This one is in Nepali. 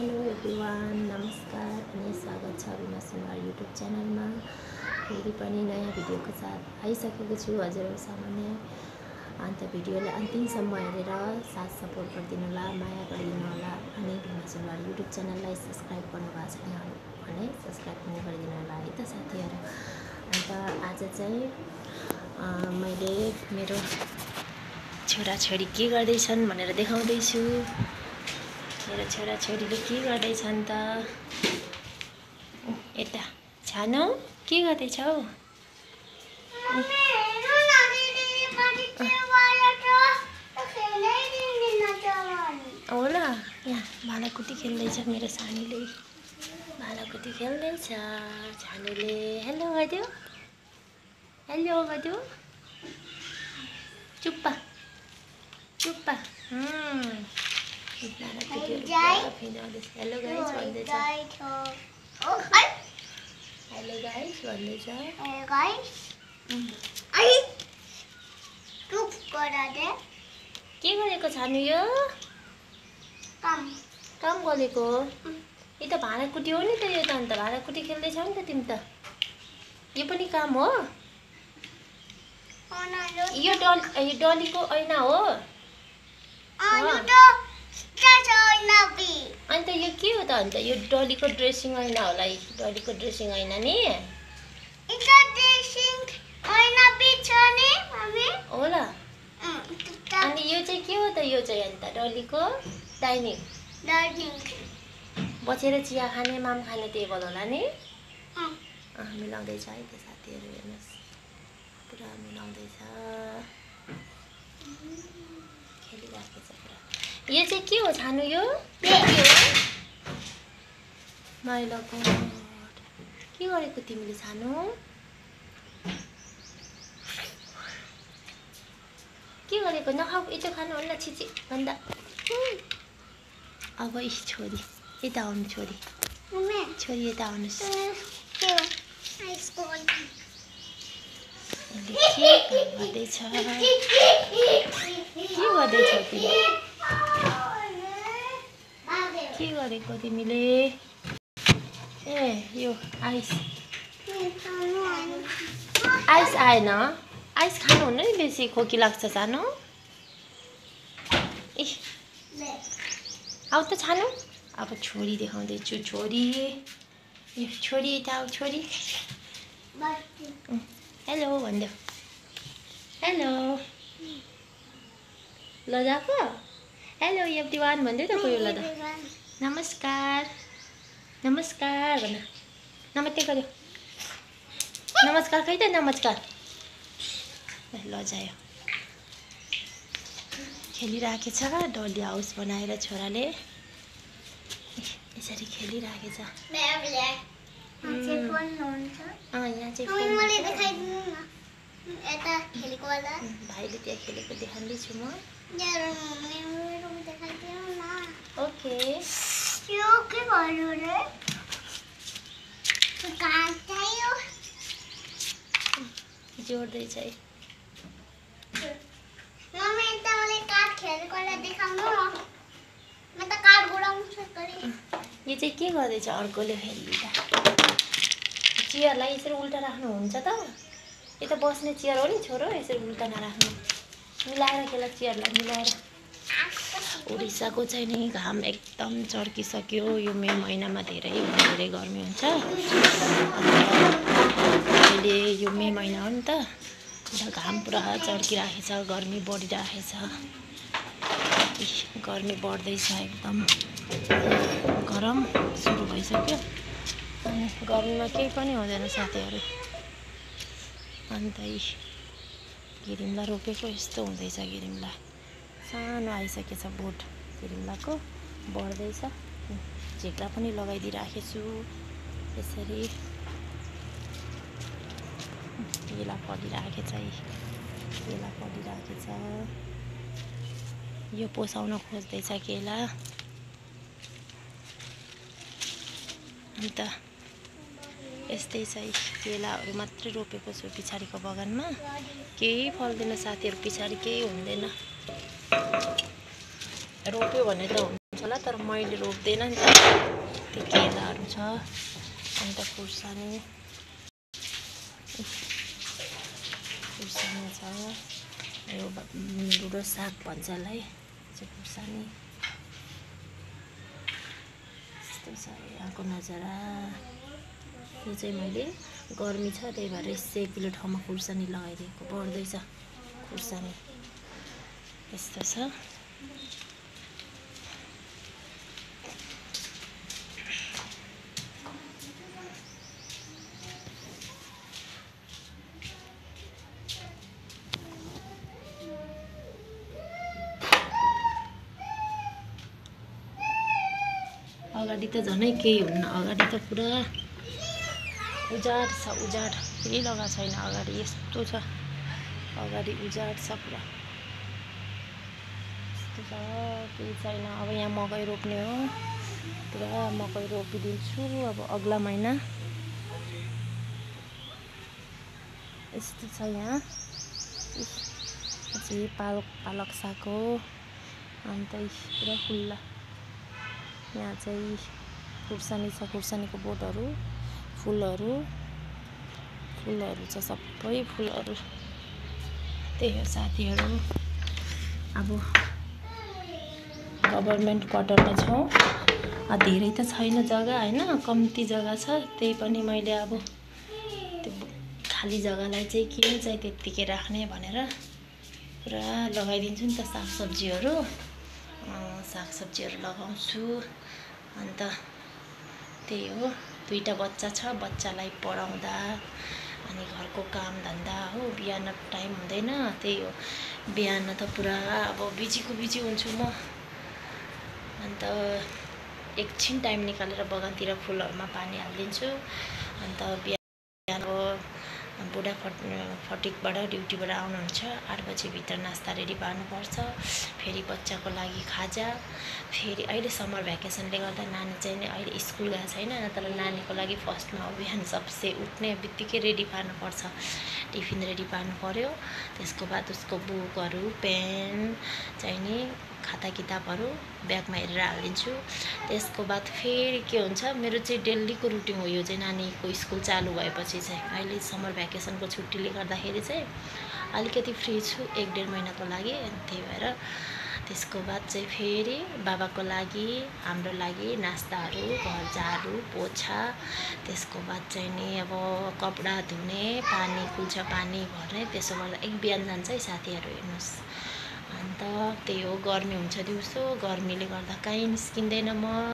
हेलो एभ्रिवान, नमस्कार अनि स्वागत छ अविनाश सुनवार युट्युब च्यानलमा। फेरि पनि नयाँ भिडियोको साथ आइसकेको छु हजुरहरु सामने। अन्त भिडियोलाई अन्तिमसम्म हेरेर साथ सपोर्ट गरिदिनु होला, माया गरिदिनु होला अनि अविनाश सुनवार युट्युब च्यानललाई सब्स्क्राइब गर्नुभएको छैन भने सब्स्क्राइब पनि गरिदिनु होला है त साथीहरु। अन्त आज चाहिँ मैले मेरो छोराछोरी के गर्दैछन् भनेर देखाउँदैछु। मेरो छोराछोरीले के गर्दैछन् त? यता छानो के गर्दैछौ? होला यहाँ भाँडाकुटी खेल्दैछ मेरो सानीले। भाँडाकुटी खेल्दैछ छानुले। हेलो गरिदेऊ, हेलो गरिदेऊ। चुप्पा चुप्पा। हेलो गाइस भन्दैछ। हेलो गाइस भन्दैछ। के गरेको छानु यो? काम गरेको? यो त भाँडाकुटी हो नि त। यो त अन्त भाँडाकुटी खेल्दैछौ नि त तिमी त। यो पनि काम हो? यो डलीको ऐना हो? अन्त यो के हो त? अन्त यो डलीको ड्रेसिङ ऐना होला। डलीको ड्रेसिङ ऐना नि होला। अनि यो चाहिँ के हो त? यो चाहिँ अन्त डलीको डाइनिङ बसेर चिया खाने माम खाने टेबल होला नि। मिलाउँदैछ है त साथीहरु, हेर्नुहोस् पुरा मिलाउँदैछ। खेलिराखेको छ पुरा। यो चाहिँ के हो छानु? यो के हो? माइला गॉड, के गरेको तिमीले छानु? के गरेको? नखाऊ, यता खानु होला। छिछि भन्दा। अब छोरी यता आउनु। छोरी यता आउनुहोस्। के गर्दैछ? के गर्दैछौ तिमी? के गरेको तिमीले? ए यो आइस आएन। आइस खानु हुन्न नि, बेसी खोकी लाग्छ सानो। ए आउ त छानु। अब छोरी देखाउँदैछु। छोरी यता आऊ। छोरी हेलो भनिदेऊ। हेलो ल जाको। हेलो एभ्रिवान भन्दै त कोही बेला त। नमस्कार नमस्कार भन। नमस्ते गर्यो। नमस्कार खै त? नमस्कार ल जायो। खेलिराखेछ डली हाउस बनाएर छोराले। यसरी खेलिराखेछ। यहाँ चाहिँ भाइले त्यहाँ खेलेको देखाउँदैछु म। ओके जोड्दैछ है। यो चाहिँ के गर्दैछ अर्कोले? फेरि चियरलाई यसरी उल्टा राख्नु हुन्छ त? यो त बस्ने चियर हो नि छोरो, यसरी उल्टा नराख्नु। मिलाएर खेल चियरलाई, मिलाएर। उडिसाको चाहिँ नि घाम एकदम चर्किसक्यो। यो मे महिनामा धेरै गर्मी हुन्छ। अहिले यो मे महिना हो नि त, अन्त घाम पुरा चर्किराखेछ, गर्मी बढिराखेछ। गर्मी बढ्दैछ, एकदम गरम सुरु भइसक्यो। गर्मीमा केही पनि हुँदैन साथीहरु। अन्त गिरिमला रोपेको यस्तो हुँदैछ। गिरिमला सानो आइसकेछ बोट। गिरिमलाको बढ्दैछ। झिक्रा पनि लगाइदिइराखेको छु यसरी। केला फलिराखेछ है, केला फलिराखेछ। यो पोसाउन खोज्दैछ केला। अन्त यस्तै छ। केलाहरू मात्रै रोपेको छु पछाडिको बगानमा। केही फल्दैन साथीहरु, पछाडि केही हुँदैन। रोप्यो भने त हुन्छ। हुन्छ होला, तर मैले रोप्दैन नि त। त्यो केलाहरू छ, अन्त खुर्सानी छ, यो बुढो साग भन्छ यसलाई चाहिँ खुर्सानी। यस्तो छ यहाँको नजारा। यो चाहिँ मैले गर्मी छ त्यही भएर सेकिलो ठाउँमा खुर्सानी लगाइदिएको, बढ्दैछ खुर्सानी। यस्तो छ। अगाडि त झनै केही हुन्न, अगाडि त पुरा उजाड छ, उजाड केही लगाएको छैन। अगाडि यस्तो छ, अगाडि उजाड छ पुरा, यस्तो छ, केही छैन। अब यहाँ मकै रोप्ने हो, पुरा मकै रोपिदिन्छु अब अग्ला महिना। यस्तो छ यहाँ चाहिँ पालक साग हो, अन्त पुरा खुल्ला। यहाँ चाहिँ खुर्सानी छ, खुर्सानीको बोटहरू, फुलहरू छ, सबै फुलहरू। त्यही हो साथीहरू। अब गभर्मेन्ट क्वार्टरमा छौँ, धेरै त छैन जग्गा होइन, कम्ती जग्गा छ। त्यही पनि मैले अब त्यो खाली जग्गालाई चाहिँ किन चाहिँ त्यत्तिकै राख्ने भनेर पुरा लगाइदिन्छु नि त सागसब्जीहरू लगाउँछु। अन्त त्यही हो, 2टा बच्चा छ, बच्चालाई पढाउँदा अनि घरको काम धन्दा हो, बिहान टाइम हुँदैन। त्यही हो, बिहान त पुरा अब बिजी हुन्छु म। अन्त एकछिन टाइम निकालेर बगानतिर फुलहरूमा पानी हालिदिन्छु। अन्त बिहान बुढा फटिकबाट ड्युटीबाट आउनुहुन्छ, 8 बजीभित्र नास्ता रेडी पार्नुपर्छ। फेरि बच्चाको लागि खाजा, फेरि अहिले समर भ्याकेसनले गर्दा नानी चाहिँ अहिले स्कुल गएको छैन, तर नानीको लागि फर्स्टमा हो बिहान सबसे उठ्ने बित्तिकै रेडी पार्नुपर्छ, टिफिन रेडी पार्नु पर्यो। त्यसको बाद उसको बुकहरू, पेन चाहिने, खाता किताबहरू ब्यागमा हेरेर हालिदिन्छु। त्यसको बाद फेरि के हुन्छ, मेरो चाहिँ डेलीको रुटिन हो यो चाहिँ। नानीको स्कुल चालु भएपछि चाहिँ अहिले समर भ्याकेसनको छुट्टीले गर्दाखेरि चाहिँ अलिकति फ्री छु 1-1.5 महिनाको लागि। त्यही भएर त्यसको बाद चाहिँ फेरि बाबाको लागि, हाम्रो लागि नास्ताहरू, घर झाडु पोछा। त्यसको बाद चाहिँ नि अब कपडा धुने, पानी कुल्छ, पानी भर्ने। त्यसो गर्दा एक बिहान जान्छ है साथीहरू, हेर्नुहोस्। अन्त त्यही हो, गर्मी हुन्छ दिउँसो, गर्मीले गर्दा कहीँ निस्किँदैन म।